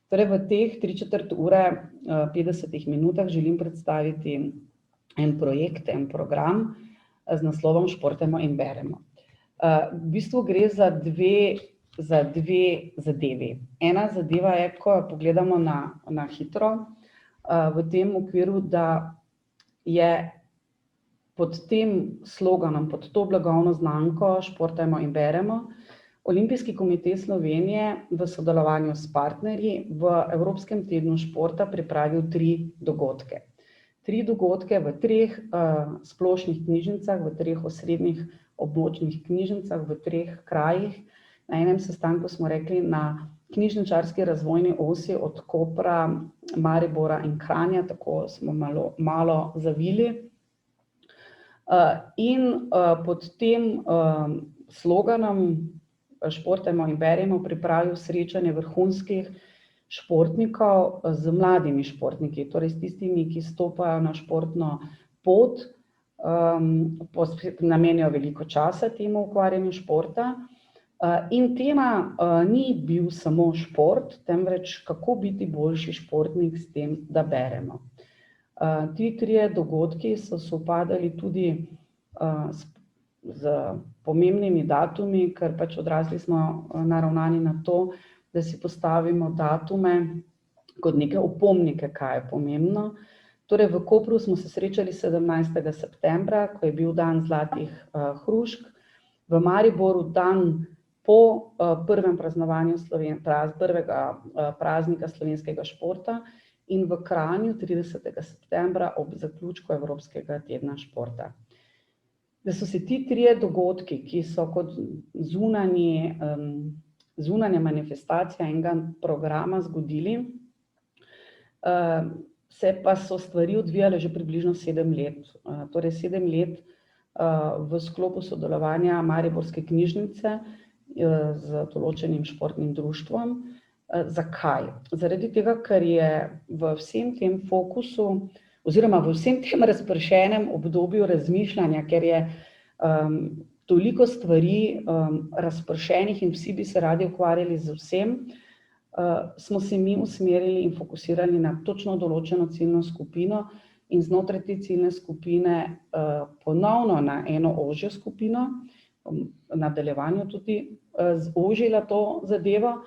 Torej, v teh 3/4 ure, 50 minutah želim predstaviti en projekt, en program z naslovom Športajmo in beremo. V bistvu gre za dve zadevi. Ena zadeva je, ko pogledamo na hitro, v tem okviru, da je pod tem sloganom, pod to blagovno znamko Športajmo in beremo, Olimpijski komite Slovenije v sodelovanju s partnerji v Evropskem tednu športa pripravil 3 dogodke. 3 dogodke v 3 splošnih knjižnicah, v 3 osrednjih območnih knjižnicah, v 3 krajih. Na enem sestanku smo rekli na knjižničarski razvojni osi od Kopra, Maribora in Kranja, tako smo malo zavili. In pod tem sloganom Športajmo in beremo pripravil srečanje vrhunskih športnikov z mladimi športniki, torej s tistimi, ki stopajo na športno pot, namenijo veliko časa temu ukvarjanju športa. In tema ni bil samo šport, temveč kako biti boljši športnik s tem, da beremo. Ti 3 dogodki so sovpadali tudi z pomembnimi datumi, ker pač odrasli smo naravnani na to, da si postavimo datume kot neke opomnike, kaj je pomembno. Torej, v Kopru smo se srečali 17. septembra, ko je bil dan zlatih hrušk, v Mariboru dan po prvem praznovanju prvega praznika slovenskega športa in v Kranju 30. septembra ob zaključku Evropskega tedna športa. Da so se ti 3 dogodki, ki so kot zunanja manifestacija enega programa zgodili, se pa so stvari odvijale že približno 7 let. Torej 7 let v sklopu sodelovanja Mariborske knjižnice z določenim športnim društvom. Zakaj? Zaradi tega, ker je v vsem tem fokusu oziroma v vsem tem razpršenem obdobju razmišljanja, ker je toliko stvari razpršenih in vsi bi se radi ukvarjali z vsem, smo se mi usmerili in fokusirali na točno določeno ciljno skupino in znotraj te ciljne skupine ponovno na eno ožjo skupino, v nadaljevanju tudi zožila to zadevo,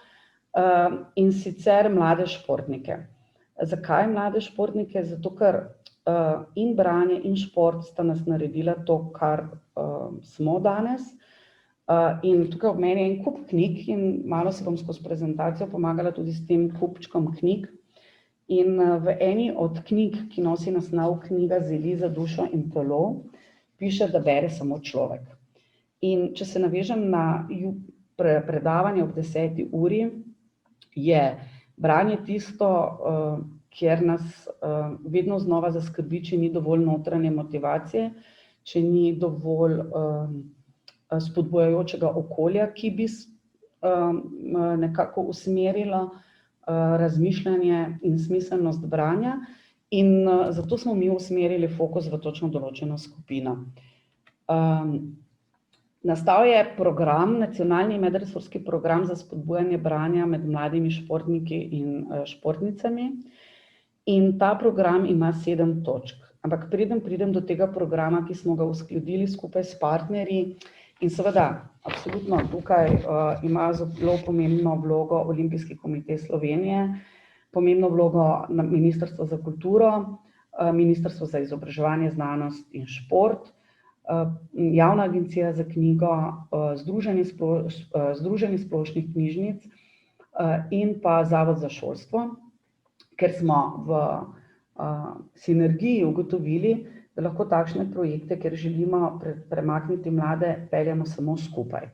in sicer mlade športnike. Zakaj mlade športnike? Zato, ker in branje in šport sta nas naredila to, kar smo danes. In tukaj ob meni je en kup knjig in malo se bom skozi prezentacijo pomagala tudi s tem kupčkom knjig. In v eni od knjig, ki nosi naslov Knjiga zeli za dušo in telo, piše, da bere samo človek. In če se navežem na predavanje ob 10. uri, je branje tisto, kjer nas vedno znova zaskrbi, če ni dovolj notranje motivacije, če ni dovolj spodbujajočega okolja, ki bi nekako usmerilo razmišljanje in smiselnost branja. In zato smo mi usmerili fokus v točno določeno skupino. Nastal je program, nacionalni medresorski program za spodbujanje branja med mladimi športniki in športnicami. In ta program ima 7 točk. Ampak preden pridem do tega programa, ki smo ga uskladili skupaj s partnerji, in seveda, absolutno tukaj ima zelo pomembno vlogo Olimpijski komite Slovenije, pomembno vlogo Ministrstvo za kulturo, Ministrstvo za izobraževanje, znanost in šport, Javna agencija za knjigo, Združenje splošnih knjižnic in pa Zavod za šolstvo, ker smo v sinergiji ugotovili, da lahko takšne projekte, ker želimo premakniti mlade, peljemo samo skupaj.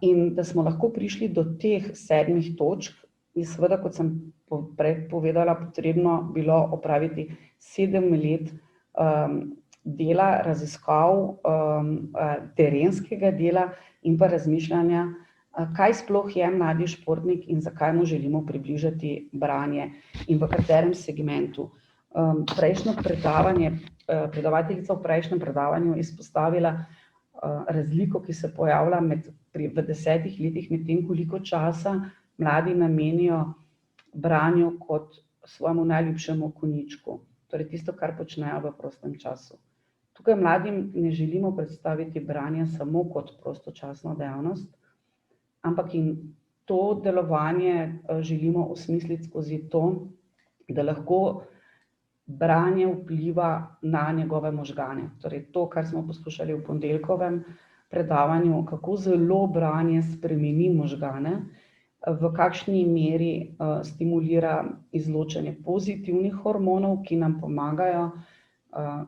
In da smo lahko prišli do teh 7 točk, je seveda, kot sem prej povedala, potrebno bilo opraviti 7 let dela, raziskav, terenskega dela in pa razmišljanja, kaj sploh je mladi športnik in zakaj mu želimo približati branje in v katerem segmentu. Prejšnjo predavanje, predavateljica v prejšnjem predavanju izpostavila razliko, ki se pojavlja v 10 letih med tem, koliko časa mladi namenijo branju kot svojemu najljubšemu konjičku, torej tisto, kar počnejo v prostem času. Tukaj mladim ne želimo predstaviti branje samo kot prostočasno dejavnost, ampak jim to delovanje želimo osmisliti skozi to, da lahko branje vpliva na njegove možgane. Torej to, kar smo poskušali v ponedeljkovem predavanju, kako zelo branje spremeni možgane, v kakšni meri stimulira izločanje pozitivnih hormonov, ki nam pomagajo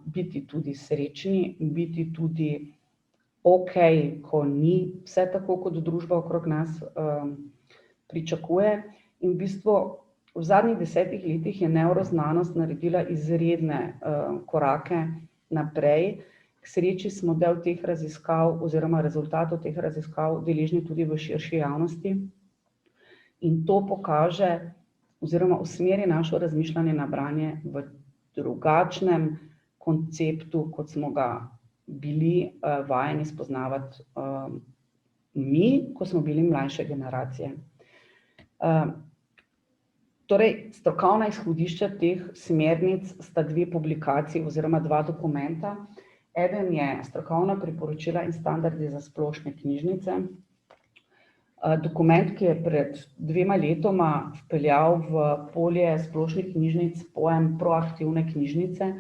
biti tudi srečni, biti tudi okej, ko ni vse tako, kot družba okrog nas pričakuje. In v bistvu v zadnjih 10 letih je nevroznanost naredila izredne korake naprej. K sreči smo del teh raziskav oziroma rezultatov teh raziskav deležni tudi v širši javnosti. In to pokaže oziroma usmeri naše razmišljanje na branje v drugačnem konceptu, kot smo ga bili vajeni spoznavati mi, ko smo bili mlajše generacije. Torej, strokovna izhodišča teh smernic sta 2 publikaciji oziroma 2 dokumenta. Eden je strokovna priporočila in standardi za splošne knjižnice. Dokument, ki je pred 2 letoma vpeljal v polje splošnih knjižnic pojem proaktivne knjižnice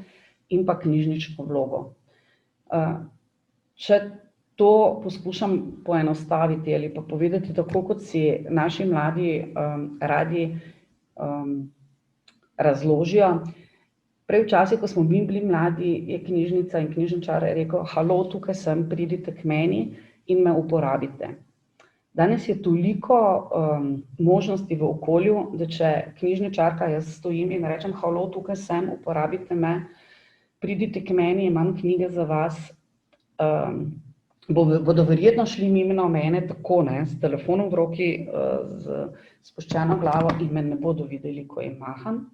in pa knjižnično vlogo. Če to poskušam poenostaviti ali pa povedati tako, kot si naši mladi radi razložijo. Prej včasih, ko smo bili mladi, je knjižnica in knjižničar rekel: halo, tukaj sem, pridite k meni in me uporabite. Danes je toliko možnosti v okolju, da če knjižničarka, jaz stojim in rečem: halo, tukaj sem, uporabite me, pridite k meni, imam knjige za vas, bodo verjetno šli mimo mene tako, s telefonom v roki, z spuščeno glavo in me ne bodo videli, ko jim maham.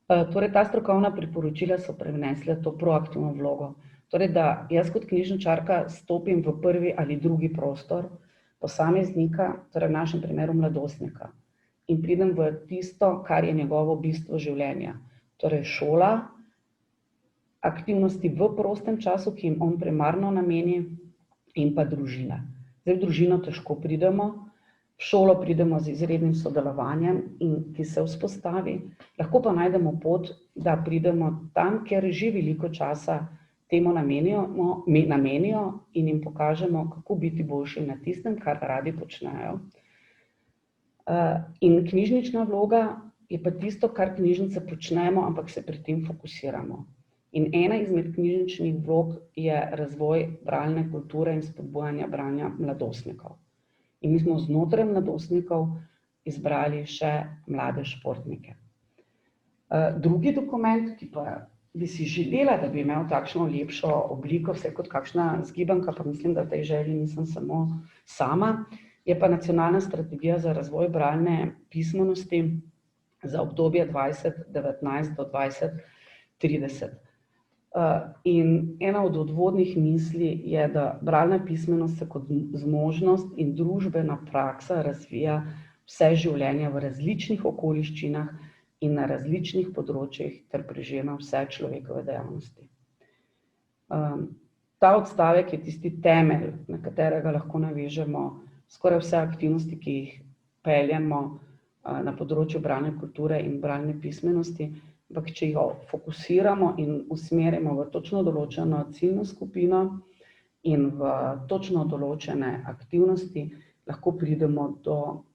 Torej, ta strokovna priporočila so prinesle to proaktivno vlogo. Torej, da jaz kot knjižničarka stopim v prvi ali drugi prostor posameznika, torej v našem primeru mladostnika, in pridem v tisto, kar je njegovo bistvo življenja. Torej, šola, aktivnosti v prostem času, ki jim on primarno nameni, in pa družina. Zdaj, v družino težko pridemo, v šolo pridemo z izrednim sodelovanjem, ki se vzpostavi, lahko pa najdemo pot, da pridemo tam, kjer že veliko časa temu namenijo in jim pokažemo, kako biti boljši na tistem, kar radi počnejo. In knjižnična vloga je pa tisto, kar knjižnice počnemo, ampak se pri tem fokusiramo. In ena izmed knjižničnih vlog je razvoj bralne kulture in spodbujanja branja mladostnikov. In mi smo znotraj mladostnikov izbrali še mlade športnike. Drugi dokument, ki pa bi si želela, da bi imel takšno lepšo obliko, vse kot kakšna zgibanka, pa mislim, da v tej želji nisem samo sama, je pa nacionalna strategija za razvoj bralne pismenosti za obdobje 2019 do 2030. In ena od odvodnih misli je, da bralna pismenost se kot zmožnost in družbena praksa razvija vse življenje v različnih okoliščinah in na različnih področjih ter prežema vse človekove dejavnosti. Ta odstavek je tisti temelj, na katerega lahko navežemo skoraj vse aktivnosti, ki jih peljemo na področju bralne kulture in bralne pismenosti, ampak če jo fokusiramo in usmerimo v točno določeno ciljno skupino in v točno določene aktivnosti, lahko pridemo do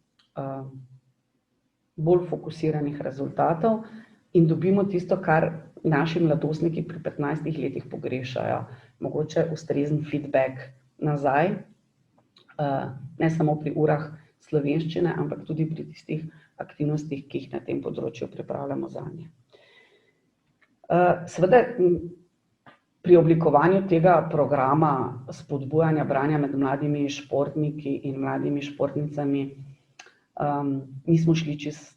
bolj fokusiranih rezultatov in dobimo tisto, kar naši mladostniki pri 15 letih pogrešajo, mogoče ustrezen feedback nazaj, ne samo pri urah slovenščine, ampak tudi pri tistih aktivnostih, ki jih na tem področju pripravljamo zanje. Seveda, pri oblikovanju tega programa spodbujanja branja med mladimi športniki in mladimi športnicami nismo šli čisto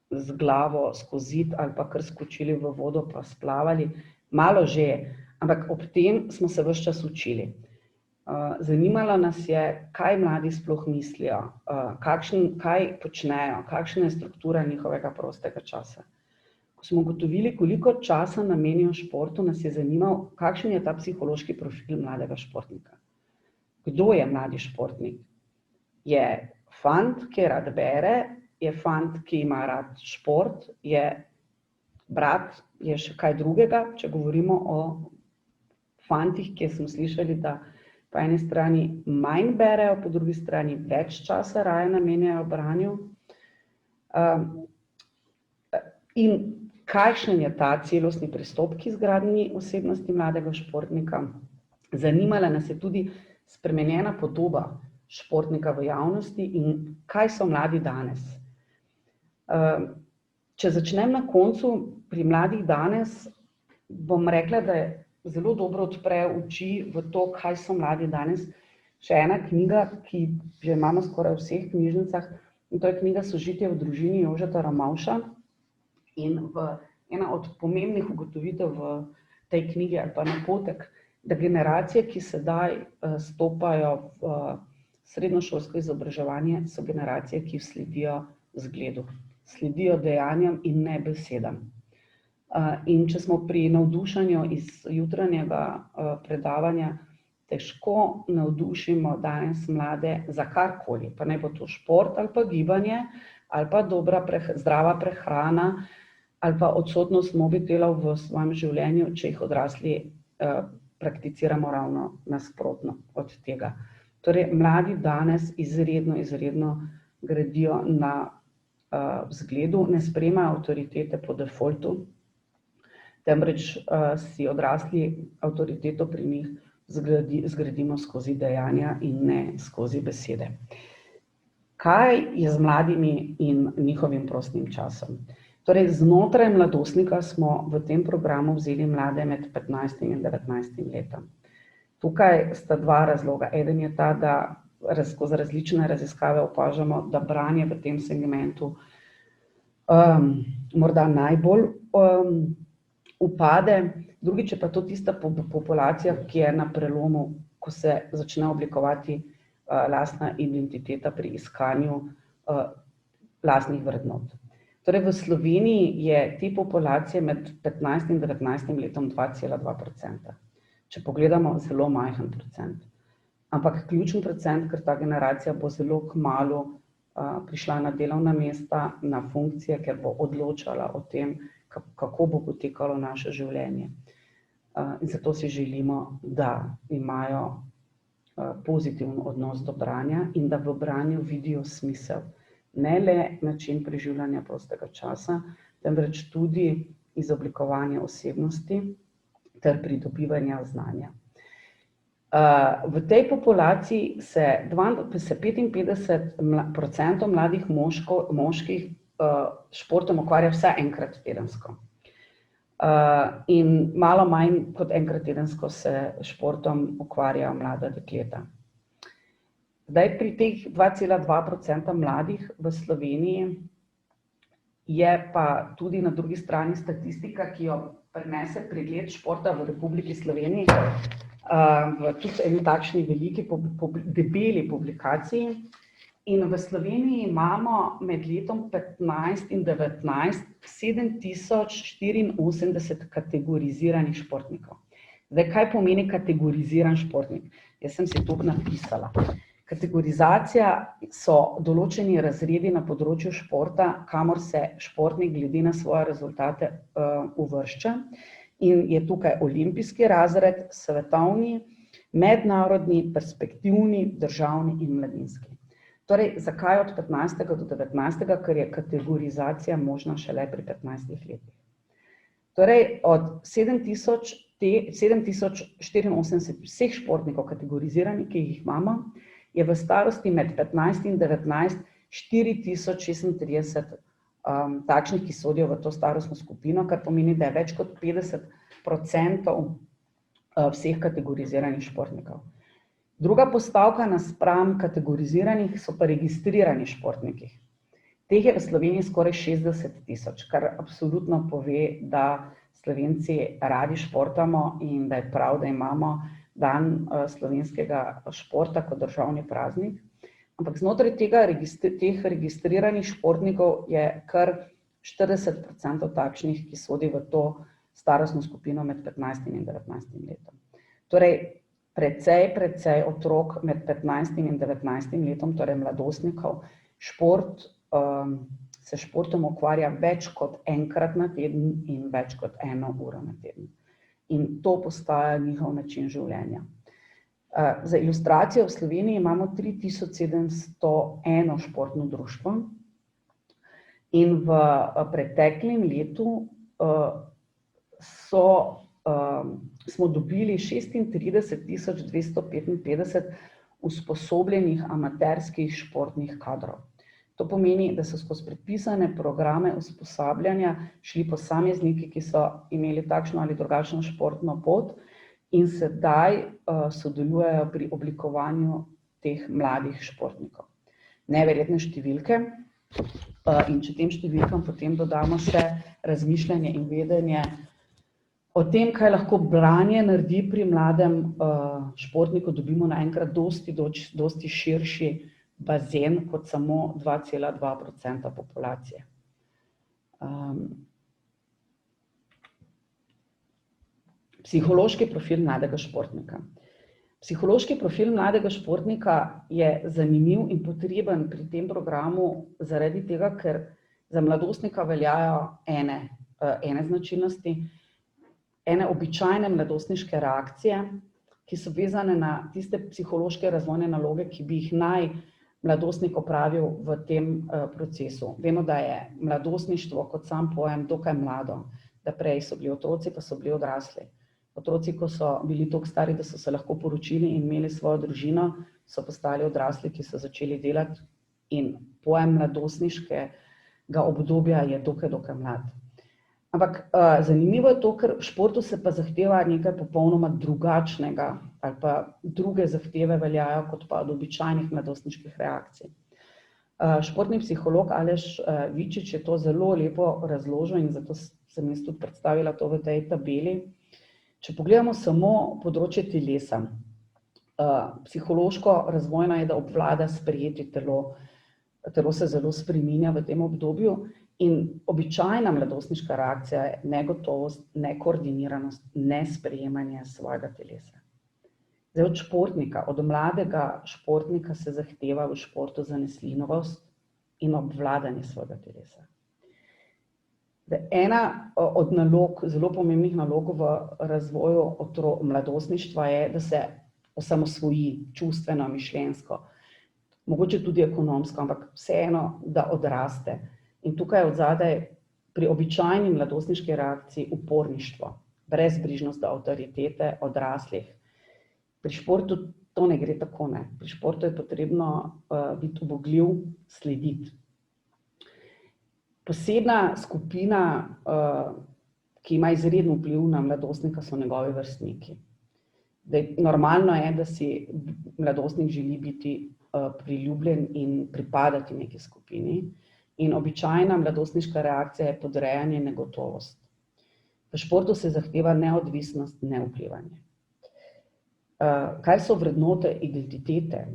z glavo skozi zid ali pa kar skočili v vodo pa splavali, malo že, ampak ob tem smo se ves čas učili. Zanimalo nas je, kaj mladi sploh mislijo, kaj počnejo, kakšna je struktura njihovega prostega časa. Ko smo ugotovili, koliko časa namenijo športu, nas je zanimal, kakšen je ta psihološki profil mladega športnika. Kdo je mladi športnik? Je fant, ki rad bere, je fant, ki ima rad šport, je brat, je še kaj drugega, če govorimo o fantih, ki smo slišali, da po eni strani manj berejo, po drugi strani več časa raje namenjajo branju. In kakšen je ta celostni pristop k izgradnji osebnosti mladega športnika? Zanimala nas je tudi spremenjena podoba športnika v javnosti in kaj so mladi danes. Če začnem na koncu, pri mladih danes, bom rekla, da je zelo dobro odpre oči v to, kaj so mladi danes. Še ena knjiga, ki že imamo skoraj v vseh knjižnicah, in to je knjiga Sožitje v družini Jožeta Ramovša. In ena od pomembnih ugotovitev v tej knjigi ali pa napotek, da generacije, ki sedaj stopajo v srednjošolsko izobraževanje, so generacije, ki sledijo zgledu, sledijo dejanjem in ne besedam. In če smo pri navdušenju iz jutranjega predavanja, težko navdušimo danes mlade za karkoli, pa naj bo to šport ali pa gibanje, ali pa zdrava prehrana, ali pa odsotnost mobitelov v svojem življenju, če jih odrasli prakticiramo ravno nasprotno od tega. Torej, mladi danes izredno gradijo na vzgledu, ne sprejemajo avtoritete po defaultu, temveč si odrasli avtoriteto pri njih zgradimo skozi dejanja in ne skozi besede. Kaj je z mladimi in njihovim prostim časom? Torej, znotraj mladostnika smo v tem programu vzeli mlade med 15 in 19 letom. Tukaj sta dva razloga. Eden je ta, da skozi različne raziskave opažamo, da branje v tem segmentu morda najbolj upade. Drugič je pa to tista populacija, ki je na prelomu, ko se začne oblikovati lastna identiteta pri iskanju lastnih vrednot. Torej, v Sloveniji je te populacije med 15 in 19 letom 2,2%. Če pogledamo, zelo majhen procent. Ampak ključen procent, ker ta generacija bo zelo kmalu prišla na delovna mesta, na funkcije, ker bo odločala o tem, kako bo potekalo naše življenje. In zato si želimo, da imajo pozitiven odnos do branja in da v branju vidijo smisel. Ne le način preživljanja prostega časa, temveč tudi izoblikovanje osebnosti ter pridobivanja znanja. V tej populaciji se 55% mladih moških športom ukvarja vsaj enkrat tedensko. In malo manj kot enkrat tedensko se športom ukvarjajo mlada dekleta. Zdaj, pri teh 2,2% mladih v Sloveniji je pa tudi na drugi strani statistika, ki jo prinese pregled športa v Republiki Sloveniji, v tudi eni takšni veliki, debeli publikaciji. In v Sloveniji imamo med letom 15 in 19 7084 kategoriziranih športnikov. Zdaj, kaj pomeni kategoriziran športnik? Jaz sem si to napisala. Kategorizacija so določeni razredi na področju športa, kamor se športnik glede na svoje rezultate uvršča. In je tukaj olimpijski razred, svetovni, mednarodni, perspektivni, državni in mladinski. Torej, zakaj od 15. do 19. Ker je kategorizacija možna šele pri 15 letih. Torej, od 7084 vseh športnikov kategoriziranih, ki jih imamo, je v starosti med 15 in 19 4036 takšnih, ki sodijo v to starostno skupino, kar pomeni, da je več kot 50% vseh kategoriziranih športnikov. Druga postavka naspram kategoriziranih so pa registrirani športniki. Teh je v Sloveniji skoraj 60 000, kar absolutno pove, da Slovenci radi športamo in da je prav, da imamo dan slovenskega športa kot državni praznik. Ampak znotraj teh registriranih športnikov je kar 40% takšnih, ki sodi v to starostno skupino med 15 in 19 letom. Torej, precej otrok med 15 in 19 letom, torej mladostnikov, se športom ukvarja več kot enkrat na teden in več kot 1 uro na teden. In to postaja njihov način življenja. Za ilustracijo, v Sloveniji imamo 3701 športno društvo in v preteklem letu smo dobili 36,255 usposobljenih amaterskih športnih kadrov. To pomeni, da so skozi predpisane programe usposabljanja šli posamezniki, ki so imeli takšno ali drugačno športno pot in sedaj sodelujejo pri oblikovanju teh mladih športnikov. Neverjetne številke, in če tem številkam potem dodamo še razmišljanje in vedenje o tem, kaj lahko branje naredi pri mladem športniku, dobimo naenkrat dosti širši bazen kot samo 2,2% populacije. Psihološki profil mladega športnika. Psihološki profil mladega športnika je zanimiv in potreben pri tem programu zaradi tega, ker za mladostnika veljajo ene značilnosti, ene običajne mladostniške reakcije, ki so vezane na tiste psihološke razvojne naloge, ki bi jih naj mladostnik opravil v tem procesu. Vemo, da je mladostništvo kot sam pojem dokaj mlado, da prej so bili otroci, pa so bili odrasli. Otroci, ko so bili toliko stari, da so se lahko poročili in imeli svojo družino, so postali odrasli, ki so začeli delati, in pojem mladostniškega obdobja je dokaj mlad. Ampak zanimivo je to, ker v športu se pa zahteva nekaj popolnoma drugačnega, ali pa druge zahteve veljajo kot pa od običajnih mladostniških reakcij. Športni psiholog Aleš Vičič je to zelo lepo razložil in zato sem jaz tudi predstavila to v tej tabeli. Če pogledamo samo področje telesa, psihološko razvojno je, da obvlada sprejeti telo. Telo se zelo spreminja v tem obdobju in običajna mladostniška reakcija je negotovost, nekoordiniranost, nesprejemanje svojega telesa. Zdaj od športnika, od mladega športnika se zahteva v športu zanesljivost in obvladanje svojega telesa. Ena od nalog, zelo pomembnih nalog v razvoju mladostništva je, da se osamosvoji čustveno, mišljenjsko, mogoče tudi ekonomsko, ampak vseeno, da odraste. In tukaj je odzadaj pri običajni mladostniški reakciji uporništvo, brezbrižnost do avtoritete odraslih. Pri športu to ne gre tako, ne. Pri športu je potrebno biti ubogljiv, slediti. Posebna skupina, ki ima izreden vpliv na mladostnika, so njegovi vrstniki. Normalno je, da si mladostnik želi biti priljubljen in pripadati neki skupini. In običajna mladostniška reakcija je podrejanje, negotovost. V športu se zahteva neodvisnost, nevplivanje. Kaj so vrednote identitete?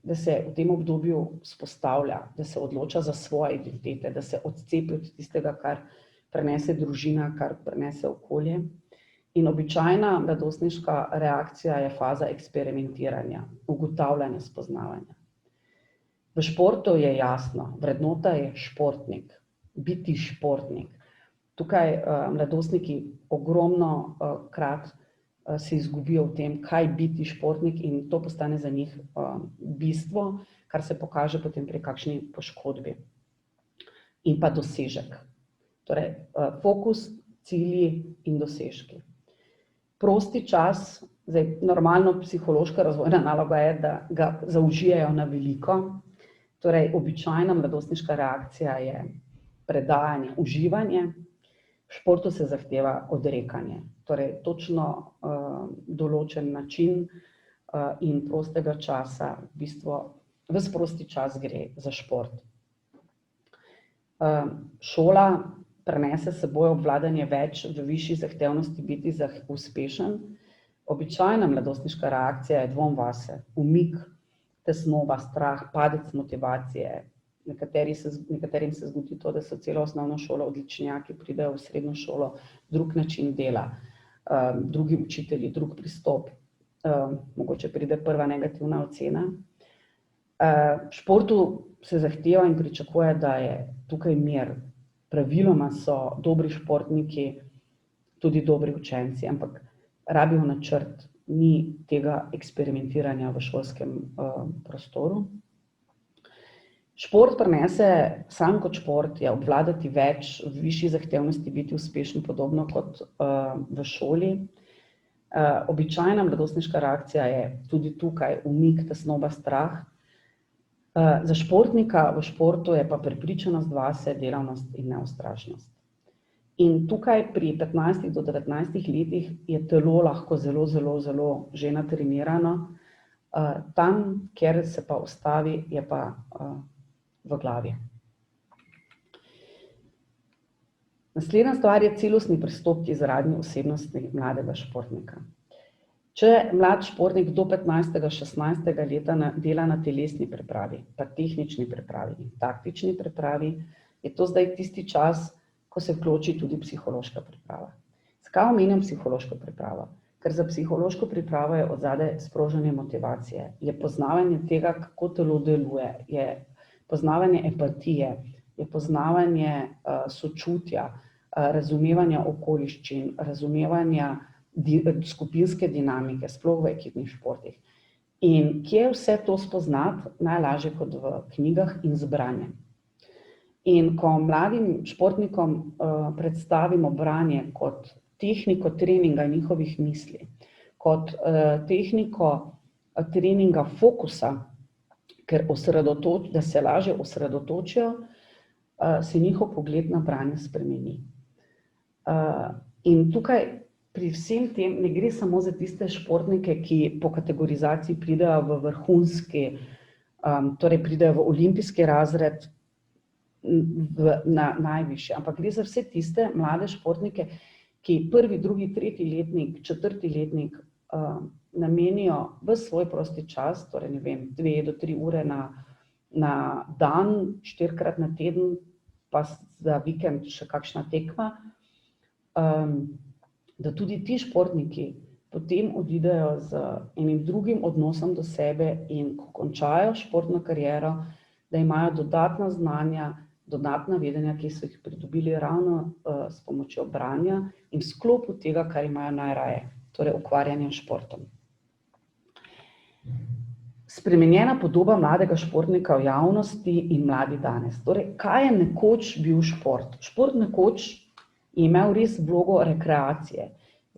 Da se v tem obdobju vzpostavlja, da se odloča za svoje identitete, da se odcepi od tistega, kar prenese družina, kar prenese okolje. In običajna mladostniška reakcija je faza eksperimentiranja, ugotavljanja, spoznavanja. V športu je jasno, vrednota je športnik, biti športnik. Tukaj mladostniki ogromno krat se izgubijo v tem, kaj biti športnik, in to postane za njih bistvo, kar se pokaže potem pri kakšni poškodbi. In pa dosežek. Torej, fokus, cilji in dosežki. Prosti čas, zdaj normalno psihološka razvojna naloga je, da ga zaužijejo na veliko. Torej, običajna mladostniška reakcija je predajanje, uživanje. V športu se zahteva odrekanje. Torej, točno določen način in prostega časa, v bistvu ves prosti čas gre za šport. Šola prenese s seboj obvladanje več v višji zahtevnosti biti uspešen. Običajna mladostniška reakcija je dvom vase, umik, tesnoba, strah, padec motivacije. Nekaterim se zgodi to, da so celo osnovno šolo odličnjaki, pridejo v srednjo šolo, drug način dela, drugi učitelji, drug pristop, mogoče pride prva negativna ocena. V športu se zahteva in pričakuje, da je tukaj mir. Praviloma so dobri športniki tudi dobri učenci, ampak rabijo načrt, ni tega eksperimentiranja v šolskem prostoru. Šport prinese, sam kot šport, je obvladati več, v višji zahtevnosti biti uspešen, podobno kot v šoli. Običajna mladostniška reakcija je tudi tukaj umik, tesnoba, strah. Za športnika v športu je pa prepričanost vase, delavnost in neustrašnost. In tukaj pri 15 do 19 letih je telo lahko zelo že natrenirano, tam, kjer se pa ustavi, je pa v glavi. Naslednja stvar je celostni pristop k izgradnji osebnosti mladega športnika. Če mlad športnik do 15. 16. leta dela na telesni pripravi, pa tehnični pripravi in taktični pripravi, je to zdaj tisti čas, ko se vključi tudi psihološka priprava. Zakaj omenjam psihološko pripravo? Ker za psihološko pripravo je odzadaj sprožanje motivacije, je poznavanje tega, kako telo deluje, je poznavanje empatije, je poznavanje sočutja, razumevanja okoliščin, razumevanja skupinske dinamike, sploh v ekipnih športih. In kje vse to spoznati? Najlažje kot v knjigah in z branjem. In ko mladim športnikom predstavimo branje kot tehniko treninga njihovih misli, kot tehniko treninga fokusa, ker da se lažje osredotočijo, se njihov pogled na branje spremeni. In tukaj pri vsem tem ne gre samo za tiste športnike, ki po kategorizaciji pridejo v vrhunski, torej pridejo v olimpijski razred, na najvišje, ampak gre za vse tiste mlade športnike, ki prvi, drugi, tretji letnik, četrti letnik namenijo v svoj prosti čas, torej 2 do 3 ure na dan, 4-krat na teden, pa za vikend še kakšna tekma, da tudi ti športniki potem odidejo z enim drugim odnosom do sebe in ko končajo športno kariero, da imajo dodatna znanja, dodatna vedenja, ki so jih pridobili ravno s pomočjo branja in v sklopu tega, kar imajo najraje, torej ukvarjanjem s športom. Spremenjena podoba mladega športnika v javnosti in mladi danes. Torej, kaj je nekoč bil šport? Šport nekoč je imel res vlogo rekreacije.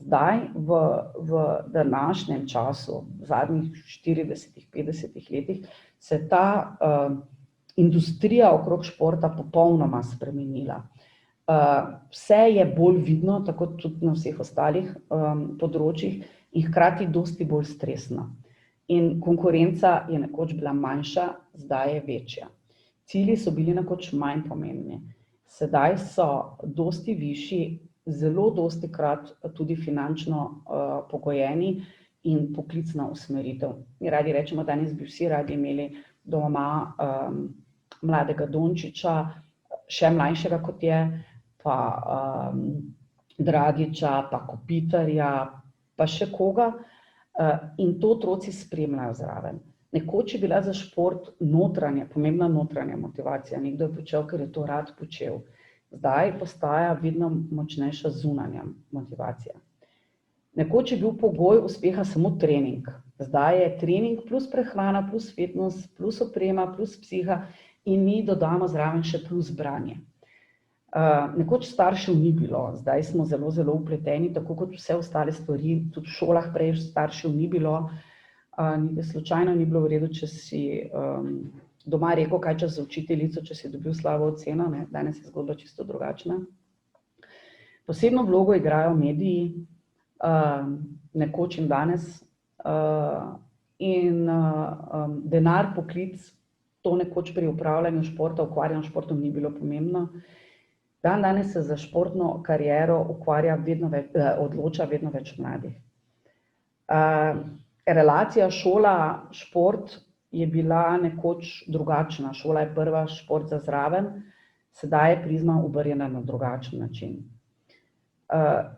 Zdaj, v današnjem času, v zadnjih 40-50 letih, se ta industrija okrog športa popolnoma spremenila. Vse je bolj vidno, tako tudi na vseh ostalih področjih, in hkrati dosti bolj stresno. In konkurenca je nekoč bila manjša, zdaj je večja. Cilji so bili nekoč manj pomembni. Sedaj so dosti višji, zelo dostikrat tudi finančno pogojeni in poklicna usmeritev. Mi radi rečemo, danes bi vsi radi imeli doma mladega Dončića, še mlajšega kot je, pa Dragića, pa Kopitarja, pa še koga, in to otroci spremljajo zraven. Nekoč je bila za šport pomembna notranja motivacija, nekdo je počel, ker je to rad počel. Zdaj postaja vedno močnejša zunanja motivacija. Nekoč je bil pogoj uspeha samo trening, zdaj je trening plus prehrana, plus fitness, plus oprema, plus psiha in mi dodamo zraven še plus branje. Nekoč staršev ni bilo, zdaj smo zelo vpleteni, tako kot vse ostale stvari, tudi v šolah prej staršev ni bilo, slučajno ni bilo v redu, če si doma rekel kaj čas za učiteljico, če si dobil slabo oceno, danes je zgodba čisto drugačna. Posebno vlogo igrajo mediji, nekoč in danes, in denar, poklic, to nekoč pri upravljanju športa, ukvarjanju s športom ni bilo pomembno. Danes se za športno kariero odloča vedno več mladih. Relacija šola-šport je bila nekoč drugačna. Šola je prva, šport za zraven, sedaj je prizma obrnjena na drugačen način.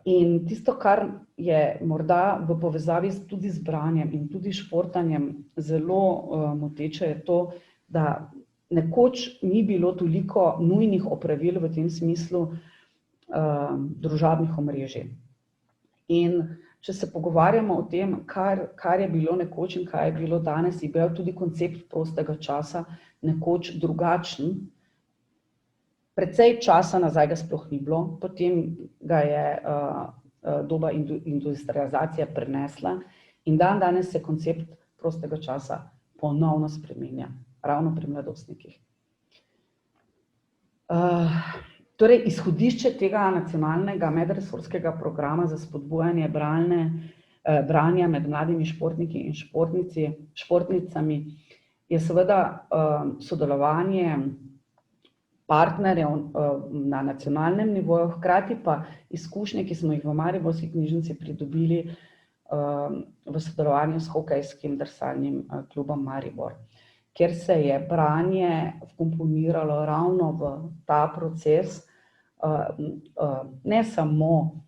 In tisto, kar je morda v povezavi tudi z branjem in tudi športanjem zelo moteče, je to, da nekoč ni bilo toliko nujnih opravil v tem smislu družabnih omrežij. In če se pogovarjamo o tem, kar je bilo nekoč in kaj je bilo danes, je bil tudi koncept prostega časa nekoč drugačen. Precej časa nazaj ga sploh ni bilo, potem ga je doba industrializacije prenesla in danes se koncept prostega časa ponovno spreminja, ravno pri mladostnikih. Torej, izhodišče tega nacionalnega medresorskega programa za spodbujanje branja med mladimi športniki in športnicami je seveda sodelovanje partnerjev na nacionalnem nivoju, hkrati pa izkušnje, ki smo jih v mariborski knjižnici pridobili v sodelovanju s hokejskim drsalnim klubom Maribor, kjer se je branje vkomponiralo ravno v ta proces, ne samo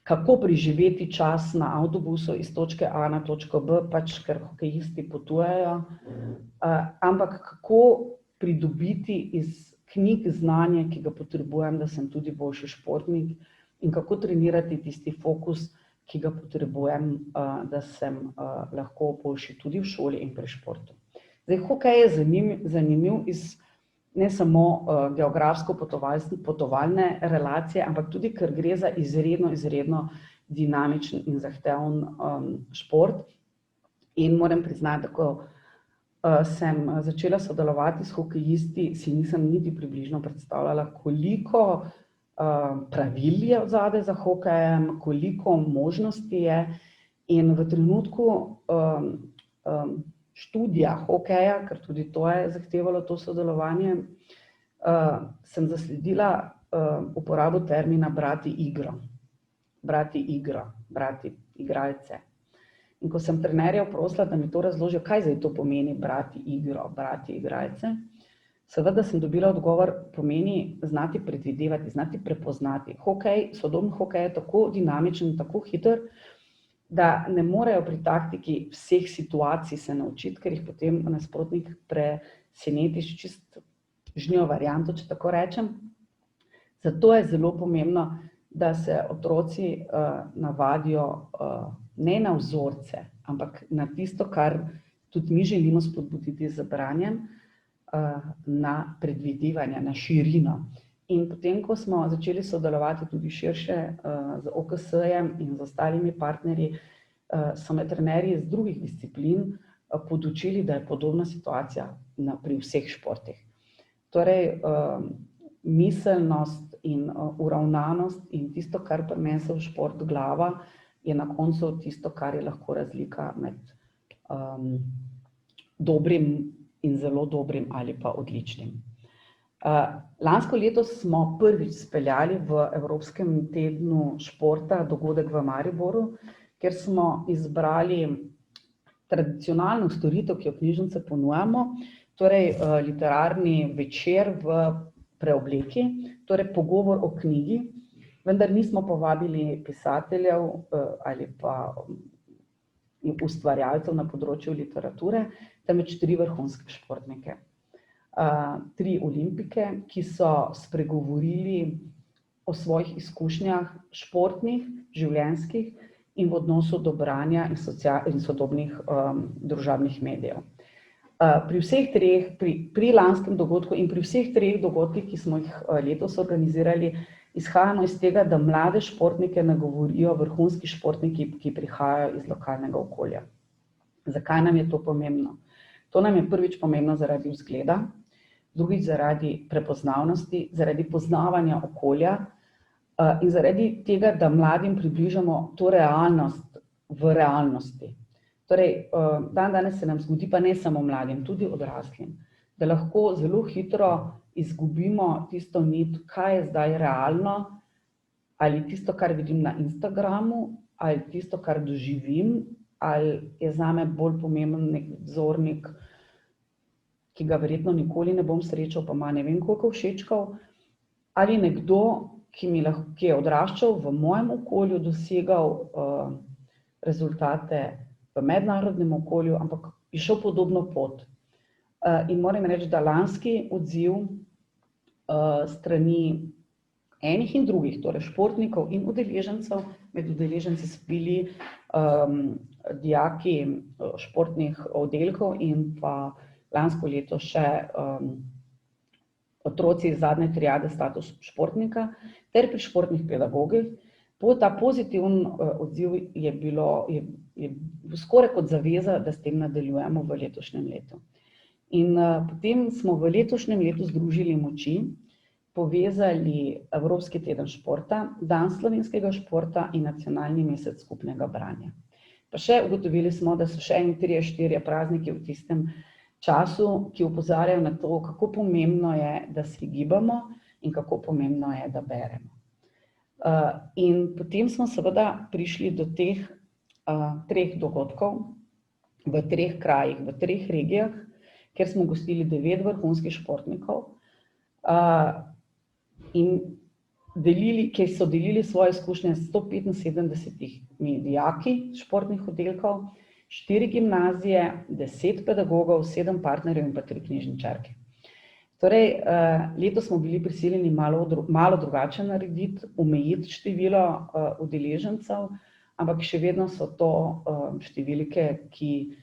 kako preživeti čas na avtobusu iz točke A na točko B, pač ker hokejisti potujejo, ampak kako pridobiti iz knjig znanje, ki ga potrebujem, da sem tudi boljši športnik, in kako trenirati tisti fokus, ki ga potrebujem, da sem lahko boljši tudi v šoli in pri športu. Zdaj, hokej je zanimiv iz ne samo geografsko potovalne relacije, ampak tudi, ker gre za izredno dinamičen in zahteven šport. In moram priznati, da ko sem začela sodelovati s hokejisti, si nisem niti približno predstavljala, koliko pravil je odzadaj za hokejem, koliko možnosti je. In v trenutku študija hokeja, ker tudi to je zahtevalo to sodelovanje, sem zasledila uporabo termina brati igro. Brati igro, brati igralce. In ko sem trenerja prosila, da mi to razložijo, kaj zdaj to pomeni brati igro, brati igralce, seveda sem dobila odgovor, pomeni znati predvidevati, znati prepoznati. Sodobni hokej je tako dinamičen, tako hiter, da ne morejo pri taktiki vseh situacij se naučiti, ker jih potem nasprotnik preseneti s čisto žnjo varianto, če tako rečem. Zato je zelo pomembno, da se otroci navadijo ne na vzorce, ampak na tisto, kar tudi mi želimo spodbuditi z branjem, na predvidevanje, na širino. In potem, ko smo začeli sodelovati tudi širše z OKS-jem in z ostalimi partnerji, so me trenerji iz drugih disciplin podučili, da je podobna situacija pri vseh športih. Torej, miselnost in uravnanost in tisto, kar prinese v šport glava, je na koncu tisto, kar je lahko razlika med dobrim in zelo dobrim ali pa odličnim. Lansko leto smo prvič speljali v Evropskem tednu športa dogodek v Mariboru, kjer smo izbrali tradicionalno storitev, ki jo knjižnice ponujamo, torej literarni večer v preobleki, torej pogovor o knjigi, vendar nismo povabili pisateljev ali pa ustvarjalcev na področju literature, temveč 3 vrhunske športnike. 3 olimpike, ki so spregovorili o svojih izkušnjah športnih, življenjskih in v odnosu do branja in sodobnih družabnih medijev. Pri vseh 3, pri lanskem dogodku in pri vseh 3 dogodkih, ki smo jih letos organizirali, izhajamo iz tega, da mlade športnike nagovorijo vrhunski športniki, ki prihajajo iz lokalnega okolja. Zakaj nam je to pomembno? To nam je prvič pomembno zaradi vzgleda, drugič zaradi prepoznavnosti, zaradi poznavanja okolja in zaradi tega, da mladim približamo to realnost v realnosti. Torej, danes se nam zgodi, pa ne samo mladim, tudi odraslim, da lahko zelo hitro izgubimo tisto nit, kaj je zdaj realno ali tisto, kar vidim na Instagramu, ali tisto, kar doživim, ali je zame bolj pomemben nek vzornik, ki ga verjetno nikoli ne bom srečal, pa ima ne vem koliko všečkov, ali nekdo, ki je odraščal v mojem okolju, dosegal rezultate v mednarodnem okolju, ampak je šel podobno pot. In moram reči, da lanski odziv strani enih in drugih, torej športnikov in udeležencev, med udeleženci so bili dijaki športnih oddelkov in pa lansko leto še otroci iz zadnje triade status športnika ter pri športnih pedagogih. Ta pozitiven odziv je skoraj kot zaveza, da s tem nadaljujemo v letošnjem letu. In potem smo v letošnjem letu združili moči, povezali Evropski teden športa, Dan slovenskega športa in nacionalni mesec skupnega branja. Pa še ugotovili smo, da so še 3-4 prazniki v tistem času, ki opozarjajo na to, kako pomembno je, da se gibamo in kako pomembno je, da beremo. In potem smo seveda prišli do teh 3 dogodkov v 3 krajih, v 3 regijah, kjer smo gostili 9 vrhunskih športnikov, in ki so delili svoje izkušnje s 175 dijaki športnih oddelkov, 4 gimnazije, 10 pedagogov, 7 partnerjev in pa 3 knjižničarke. Torej, letos smo bili prisiljeni malo drugače narediti, omejiti število udeležencev, ampak še vedno so to številke, ki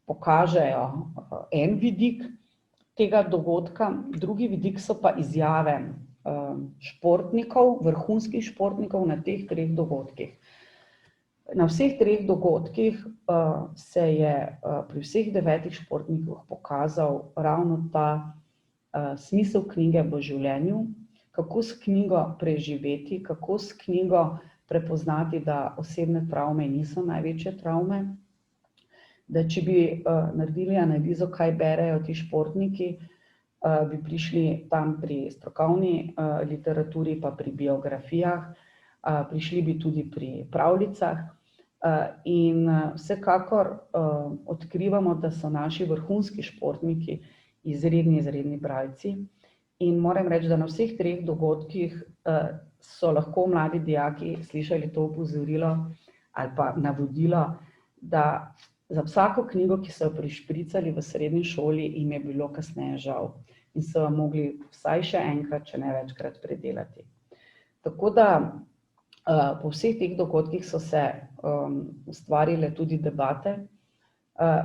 pokažejo en vidik tega dogodka, drugi vidik so pa izjave športnikov, vrhunskih športnikov na teh 3 dogodkih. Na vseh 3 dogodkih se je pri vseh 9 športnikih pokazal ravno ta smisel knjige v življenju, kako s knjigo preživeti, kako s knjigo prepoznati, da osebne travme niso največje travme, da če bi naredili analizo, kaj berejo ti športniki, bi prišli tam pri strokovni literaturi, pa pri biografijah, prišli bi tudi pri pravljicah. In vsekakor odkrivamo, da so naši vrhunski športniki izredni bralci. In moram reči, da na vseh 3 dogodkih so lahko mladi dijaki slišali to opozorilo ali pa navodilo, da za vsako knjigo, ki so jo prišpricali v srednji šoli, jim je bilo kasneje žal in so jo mogli vsaj še enkrat, če ne večkrat predelati. Tako da po vseh teh dogodkih so se ustvarile tudi debate.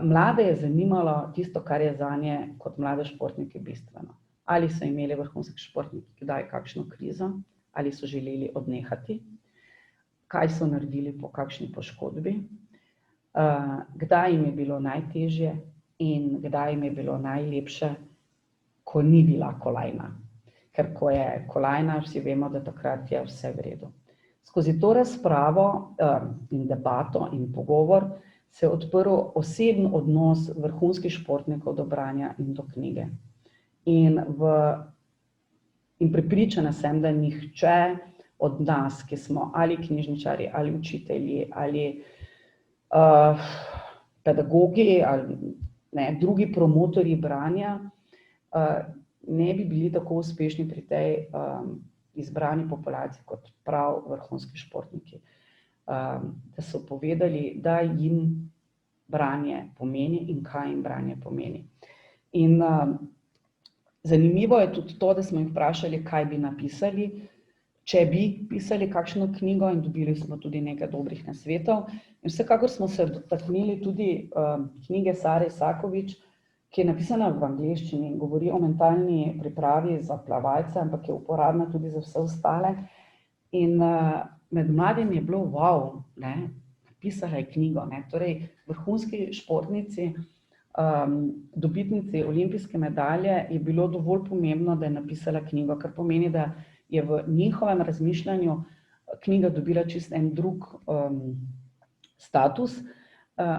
Mlade je zanimalo tisto, kar je zanje kot mlade športnike bistveno. Ali so imeli vrhunski športniki kdaj kakšno krizo, ali so želeli odnehati, kaj so naredili po kakšni poškodbi, kdaj jim je bilo najtežje in kdaj jim je bilo najlepše, ko ni bila kolajna. Ker ko je kolajna, vsi vemo, da takrat je vse v redu. Skozi to razpravo in debato in pogovor se je odprl oseben odnos vrhunskih športnikov do branja in do knjige. In prepričana sem, da nihče od nas, ki smo ali knjižničarji, ali učitelji, ali pedagogi, ali drugi promotorji branja, ne bi bili tako uspešni pri tej izbrani populaciji kot prav vrhunski športniki. Da so povedali, da jim branje pomeni in kaj jim branje pomeni. In zanimivo je tudi to, da smo jih vprašali, kaj bi napisali, če bi pisali kakšno knjigo, in dobili smo tudi nekaj dobrih nasvetov. In vsekakor smo se dotaknili tudi knjige Sare Isakovič, ki je napisana v angleščini in govori o mentalni pripravi za plavalce, ampak je uporabna tudi za vse ostale. In med mladimi je bilo wow, napisala je knjigo. Torej, vrhunski športnici, dobitnici olimpijske medalje je bilo dovolj pomembno, da je napisala knjigo, kar pomeni, da je v njihovem razmišljanju knjiga dobila čisto en drug status.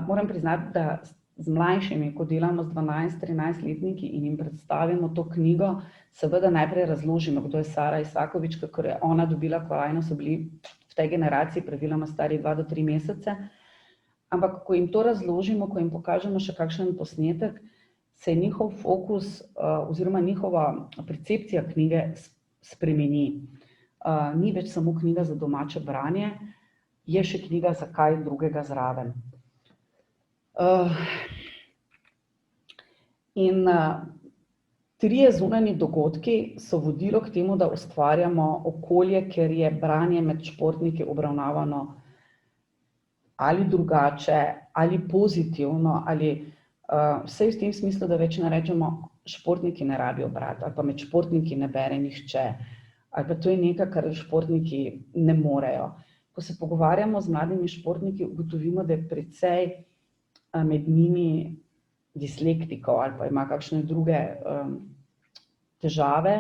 Moram priznati, da z mlajšimi, ko delamo z 12-13-letniki in jim predstavimo to knjigo, seveda najprej razložimo, kdo je Sara Isakovič, kakor je ona dobila kolajno, so bili v tej generaciji praviloma stari 2 do 3 mesece. Ampak, ko jim to razložimo, ko jim pokažemo še kakšen posnetek, se njihov fokus oziroma njihova percepcija knjige spremeni. Ni več samo knjiga za domače branje, je še knjiga za kaj drugega zraven. In trije zunanji dogodki so vodilo k temu, da ustvarjamo okolje, kjer je branje med športniki obravnavano ali drugače, ali pozitivno, ali vse v tem smislu, da več ne rečemo, športniki ne rabijo brati, ali pa med športniki ne bere nihče, ali pa to je nekaj, kar športniki ne morejo. Ko se pogovarjamo z mladimi športniki, ugotovimo, da je precej med njimi dislektikov ali pa ima kakšne druge težave.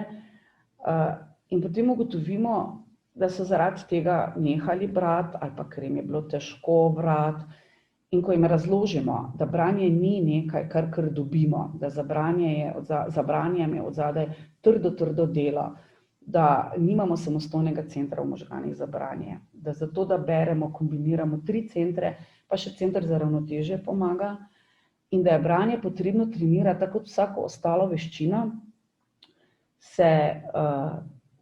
In potem ugotovimo, da so zaradi tega nehali brati ali pa ker jim je bilo težko brati. In ko jim razložimo, da branje ni nekaj, kar dobimo, da za branjem je odzadaj trdo delo, da nimamo samostojnega centra v možganih za branje, da zato, da beremo, kombiniramo 3 centre, pa še center za ravnotežje pomaga, in da je branje potrebno trenirati, tako kot vsako ostalo veščino, se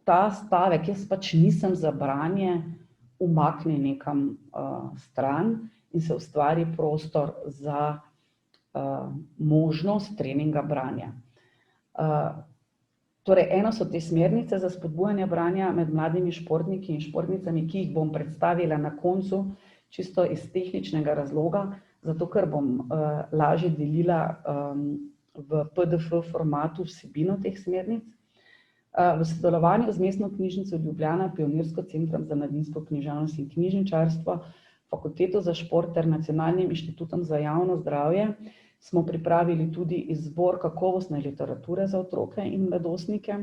ta stavek, jaz pač nisem za branje, umakne nekam stran in se ustvari prostor za možnost treninga branja. Torej, eno so te smernice za spodbujanje branja med mladimi športniki in športnicami, ki jih bom predstavila na koncu, čisto iz tehničnega razloga, zato ker bom lažje delila v PDF formatu vsebino teh smernic. V sodelovanju z Mestno knjižnico Ljubljana, Pionirsko centrom za mladinsko književnost in knjižničarstvo, Fakulteto za šport ter Nacionalnim inštitutom za javno zdravje smo pripravili tudi izbor kakovostne literature za otroke in mladostnike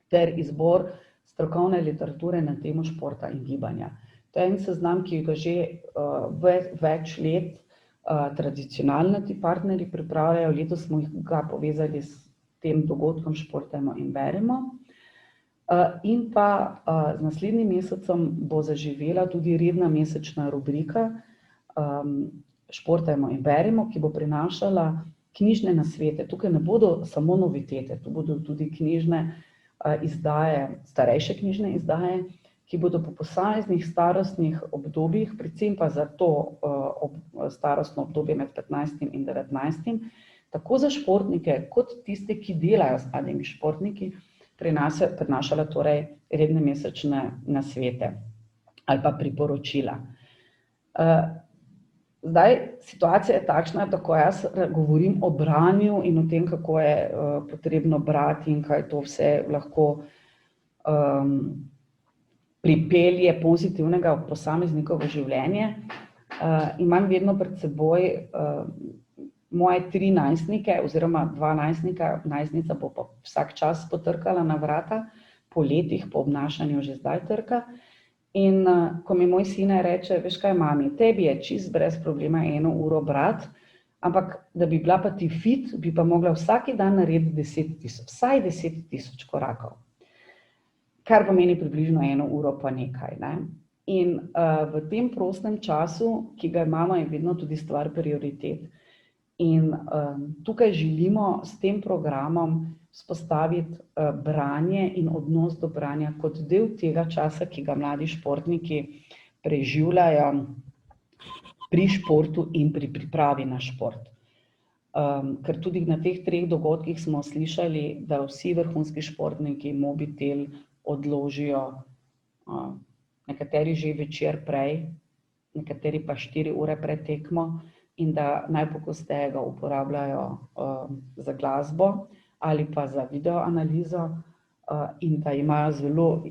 ter izbor strokovne literature na temo športa in gibanja. To je en seznam, ki ga že več let tradicionalno ti partnerji pripravljajo, letos smo ga povezali s tem dogodkom Športajmo in beremo. In pa z naslednjim mesecem bo zaživela tudi redna mesečna rubrika Športajmo in beremo, ki bo prinašala knjižne nasvete. Tukaj ne bodo samo novitete, tu bodo tudi knjižne izdaje, starejše knjižne izdaje, ki bodo po posameznih starostnih obdobjih, predvsem pa za to starostno obdobje med 15 in 19, tako za športnike kot tiste, ki delajo z mladimi športniki, prinašala torej redne mesečne nasvete ali pa priporočila. Zdaj, situacija je takšna, da ko jaz govorim o branju in o tem, kako je potrebno brati in kaj to vse lahko pripelje pozitivnega v posameznikovo življenje, imam vedno pred seboj moje 3 najstnike oziroma 2 najstnika, najstnica bo pa vsak čas potrkala na vrata, po letih, po obnašanju že zdaj trka. In ko mi moj sin reče, veš kaj, mami, tebi je čist brez problema 1 uro brati, ampak da bi bila pa ti fit, bi pa mogla vsak dan narediti vsaj 10.000 korakov. Kar pomeni približno 1 uro pa nekaj, ne? In v tem prostem času, ki ga imamo, je vedno tudi stvar prioritet. In tukaj želimo s tem programom vzpostaviti branje in odnos do branja kot del tega časa, ki ga mladi športniki preživljajo pri športu in pri pripravi na šport. Ker tudi na teh 3 dogodkih smo slišali, da vsi vrhunski športniki mobitel odložijo, nekateri že večer prej, nekateri pa 4 ure pred tekmo, in da najpogosteje ga uporabljajo za glasbo ali pa za videoanalizo in da imajo zelo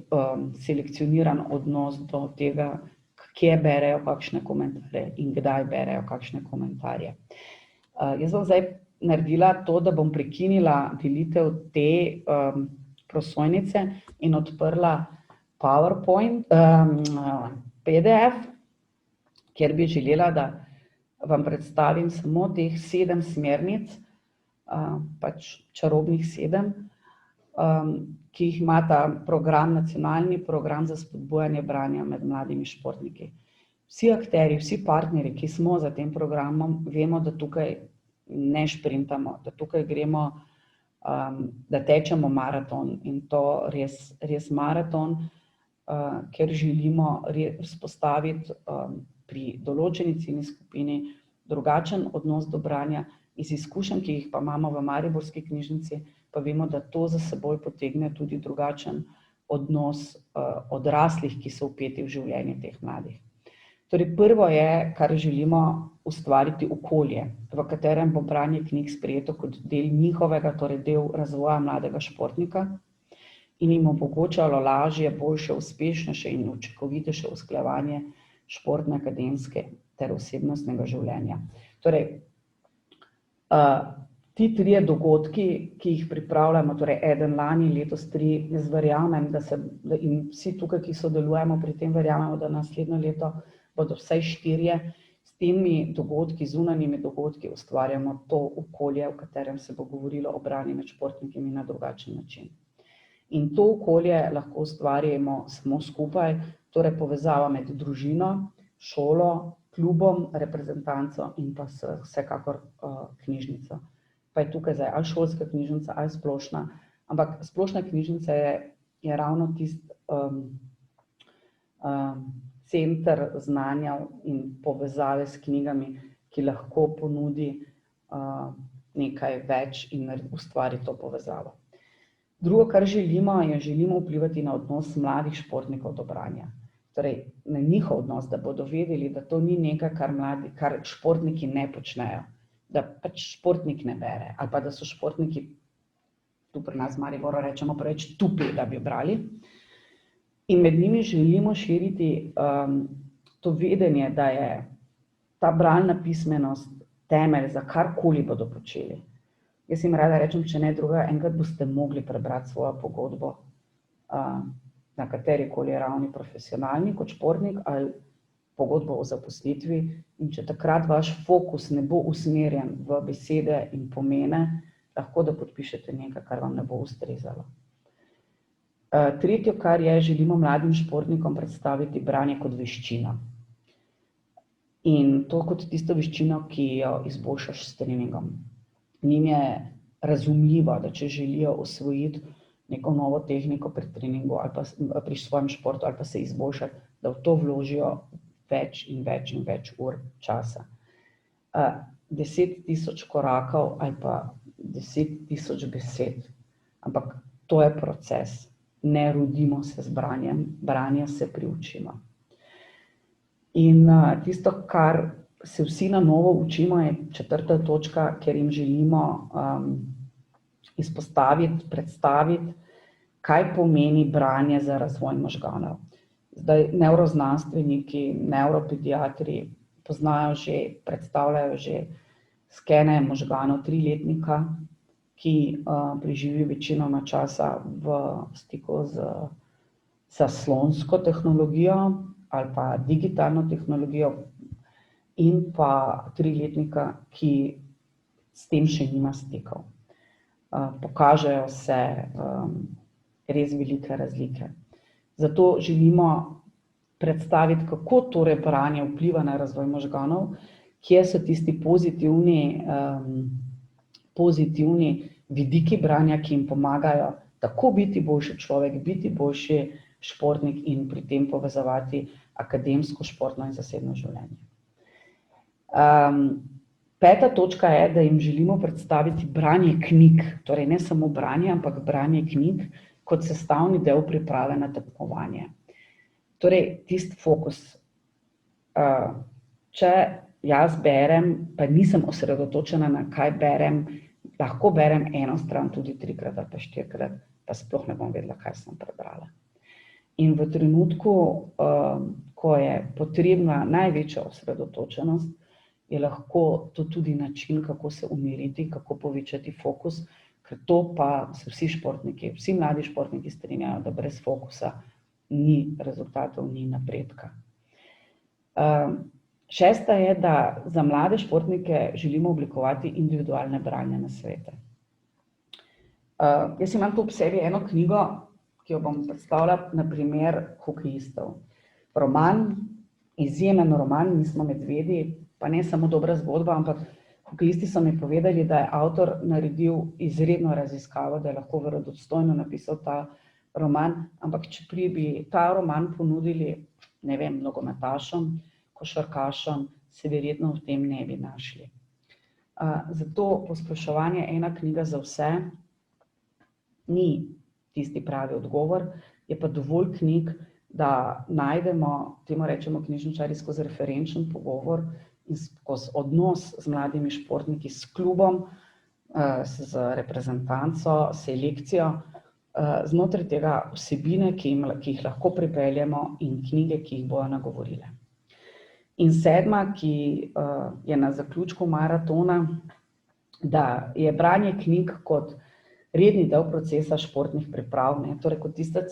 selekcioniran odnos do tega, kje berejo kakšne komentarje in kdaj berejo kakšne komentarje. Jaz bom zdaj naredila to, da bom prekinila delitev te prosojnice in odprla PowerPoint, PDF, kjer bi želela, da vam predstavim samo teh 7 smernic, pač čarobnih 7, ki jih ima ta program, nacionalni program za spodbujanje branja med mladimi športniki. Vsi akterji, vsi partnerji, ki smo za tem programom, vemo, da tukaj ne šprintamo, da tukaj gremo, da tečemo maraton in to res maraton, ker želimo vzpostaviti pri določeni ciljni skupini drugačen odnos do branja. Iz izkušenj, ki jih pa imamo v mariborski knjižnici, pa vemo, da to za seboj potegne tudi drugačen odnos odraslih, ki so vpeti v življenje teh mladih. Torej, prvo je, kar želimo ustvariti okolje, v katerem bo branje knjig sprejeto kot del njihovega, torej del razvoja mladega športnika in jim omogočalo lažje, boljše, uspešnejše in učinkovitejše usklajevanje športne, akademske ter osebnostnega življenja. Torej, ti 3 dogodki, ki jih pripravljamo, torej eden lani, letos 3, jaz verjamem, in vsi tukaj, ki sodelujemo pri tem, verjamemo, da naslednje leto bodo vsaj 4, s temi dogodki, zunanjimi dogodki ustvarjamo to okolje, v katerem se bo govorilo o branju med športniki na drugačen način. In to okolje lahko ustvarjamo samo skupaj, torej povezava med družino, šolo, klubom, reprezentanco in pa vsekakor knjižnico. Pa je tukaj zdaj ali šolska knjižnica ali splošna, ampak splošna knjižnica je ravno tisti center znanja in povezave s knjigami, ki lahko ponudi nekaj več in ustvari to povezavo. Drugo, kar želimo vplivati na odnos mladih športnikov do branja. Torej, na njihov odnos, da bodo vedeli, da to ni nekaj, kar športniki ne počnejo, da pač športnik ne bere, ali pa da so športniki, tu pri nas v Mariboru rečemo preveč tupi, da bi brali. In med njimi želimo širiti to vedenje, da je ta bralna pismenost temelj za karkoli bodo počeli. Jaz jim rada rečem, če ne drugega, enkrat boste mogli prebrati svojo pogodbo na katerikoli ravni, profesionalni kot športnik ali pogodbo o zaposlitvi, in če takrat vaš fokus ne bo usmerjen v besede in pomene, lahko da podpišete nekaj, kar vam ne bo ustrezalo. Tretje, kar želimo mladim športnikom predstaviti branje kot veščino. In to kot tisto veščino, ki jo izboljšaš s treningom. Njim je razumljivo, da če želijo osvojiti neko novo tehniko pri treningu ali pa pri svojem športu ali pa se izboljšati, da v to vložijo več in več in več ur časa. 10.000 korakov ali pa 10.000 besed, ampak to je proces. Ne rodimo se z branjem, branja se priučimo. In tisto, kar se vsi na novo učimo, je 4. točka, ker jim želimo izpostaviti, predstaviti, kaj pomeni branje za razvoj možganov. Zdaj nevroznanstveniki, nevropediatri poznajo že, predstavljajo že skene možganov 3-letnika, ki preživi večinoma časa v stiku z zaslonsko tehnologijo ali pa digitalno tehnologijo, in pa 3-letnika, ki s tem še nima stikov. Pokažejo se res velike razlike. Zato želimo predstaviti, kako torej branje vpliva na razvoj možganov, kje so tisti pozitivni vidiki branja, ki jim pomagajo tako biti boljši človek, biti boljši športnik in pri tem povezovati akademsko, športno in zasebno življenje. 5. točka je, da jim želimo predstaviti branje knjig, torej ne samo branje, ampak branje knjig kot sestavni del priprave na tekmovanje. Torej, tisti fokus. Če jaz berem, pa nisem osredotočena na kaj berem, lahko berem eno stran tudi 3-krat ali pa 4-krat, pa sploh ne bom vedela, kaj sem prebrala. In v trenutku, ko je potrebna največja osredotočenost, je lahko to tudi način, kako se umiriti, kako povečati fokus, ker to pa se vsi športniki, vsi mladi športniki strinjajo, da brez fokusa ni rezultatov, ni napredka. Šesta je, da za mlade športnike želimo oblikovati individualne bralne nasvete. Jaz imam tu ob sebi eno knjigo, ki jo bom predstavila na primer hokejistov. Roman, izjemen roman, Mi smo medvedi, pa ne samo dobra zgodba, ampak hokejisti so mi povedali, da je avtor naredil izredno raziskavo, da je lahko verodostojno napisal ta roman, ampak če bi ta roman ponudili, ne vem, nogometašem, košarkašem, se verjetno v tem ne bi našli. Zato Posploševanje, ena knjiga za vse, ni tisti pravi odgovor, je pa dovolj knjig, da najdemo, temu rečemo knjižničarji, skozi referenčen pogovor in skozi odnos z mladimi športniki, s klubom, z reprezentanco, selekcijo, znotraj tega vsebine, ki jih lahko pripeljemo, in knjige, ki jih bojo nagovorile. In sedma, ki je na zaključku maratona, da je branje knjig kot redni del procesa športnih priprav, torej kot tista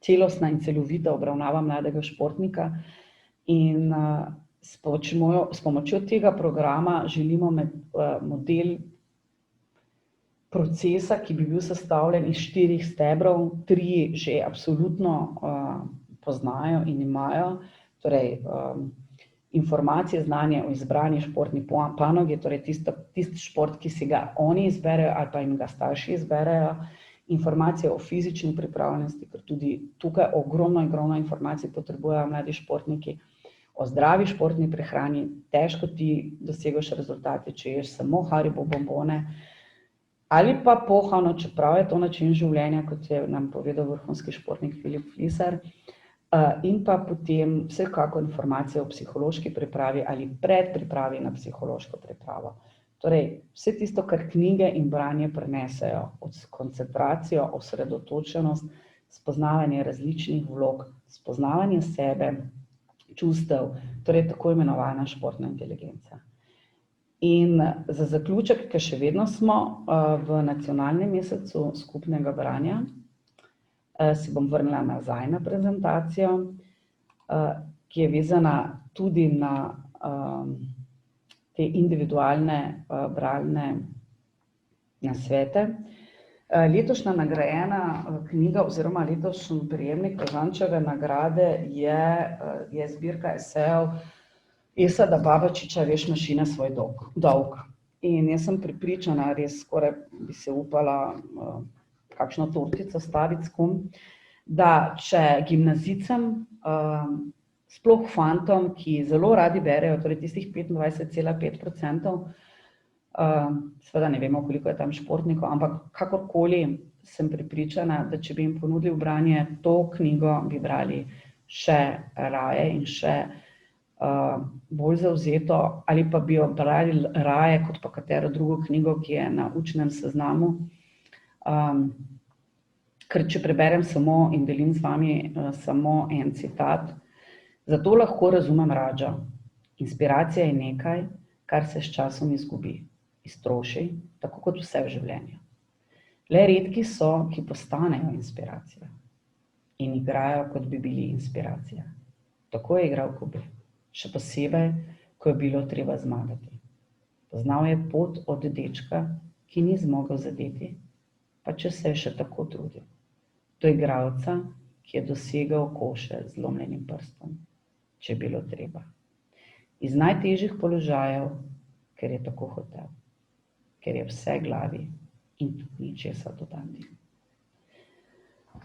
celostna in celovita obravnava mladega športnika. In s pomočjo tega programa želimo model procesa, ki bi bil sestavljen iz 4 stebrov, 3 že absolutno poznajo in imajo, torej informacije, znanje o izbrani športni panogi, torej tisti šport, ki si ga oni izberejo ali pa jim ga starši izberejo, informacije o fizični pripravljenosti, ker tudi tukaj ogromno informacij potrebujejo mladi športniki, o zdravi športni prehrani, težko ti dosegaš rezultate, če ješ samo Haribo bombone, ali pa pohano, čeprav je to način življenja, kot je nam povedal vrhunski športnik Filip Fliser, in pa potem vsekakor informacije o psihološki pripravi ali predpripravi na psihološko pripravo. Torej, vse tisto, kar knjige in branje prinesejo, koncentracijo, osredotočenost, spoznavanje različnih vlog, spoznavanje sebe, čustev, torej tako imenovana športna inteligenca. In za zaključek, ker še vedno smo v nacionalnem mesecu skupnega branja, se bom vrnila nazaj na prezentacijo, ki je vezana tudi na te individualne bralne nasvete. Letošnja nagrajena knjiga oziroma letošnji prejemnik Požančeve nagrade je zbirka esejev Esada Babačiča Veš mašina svoj dolg. In jaz sem prepričana, res skoraj bi se upala kakšno tortico staviti s kom, da če gimnazijcem, sploh fantom, ki zelo radi berejo, torej tistih 25,5%, seveda ne vemo, koliko je tam športnikov, ampak kakorkoli sem prepričana, da če bi jim ponudili v branje to knjigo, bi brali še raje in še bolj zavzeto, ali pa bi jo brali raje kot pa katero drugo knjigo, ki je na učnem seznamu. Ker če preberem samo in delim z vami samo en citat: zato lahko razumem Radža. Inspiracija je nekaj, kar se s časom izgubi, iztroši, tako kot vse v življenju. Le redki so, ki postanejo inspiracija in igrajo, kot bi bili inspiracija. Tako je igral Kobe, še posebej, ko je bilo treba zmagati. Poznal je pot od dečka, ki ni zmogel zadeti, pa če se je še tako trudil, do igralca, ki je dosegal koše z zlomljenim prstom, če je bilo treba. Iz najtežjih položajev, ker je tako hotel, ker je vse glavi in tudi ničesar dodati.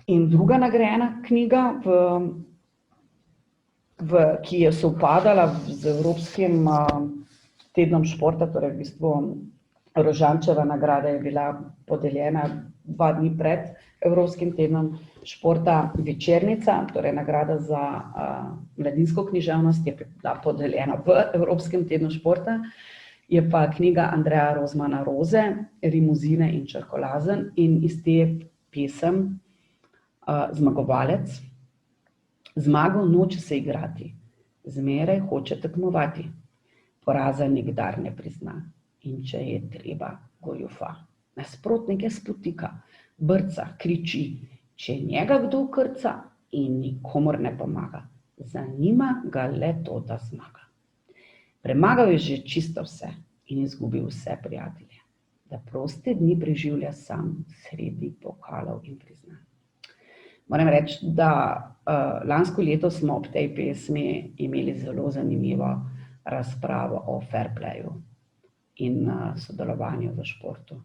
In druga nagrajena knjiga, ki je sovpadala z Evropskim tednom športa, torej v bistvu Rožančeva nagrada je bila podeljena 2 dni pred Evropskim tednom športa, Večernica, torej nagrada za mladinsko književnost, je bila podeljena v Evropskem tednu športa, je pa knjiga Andreja Rozmana Roze, Rimuzine in Črkolazen, in iz te pesem Zmagovalec. Zmago noče se igrati, zmeraj hoče tekmovati, poraza nikdar ne prizna. In če je treba, goljufa. Nasprotnike spotika, brca, kriči, če njega kdo krca in nikomur ne pomaga. Zanima ga le to, da zmaga. Premagal je že čisto vse in izgubil vse prijatelje. Da proste dni preživlja sam sredi pokalov in priznanj. Moram reči, da lansko leto smo ob tej pesmi imeli zelo zanimivo razpravo o fair playu in sodelovanju v športu.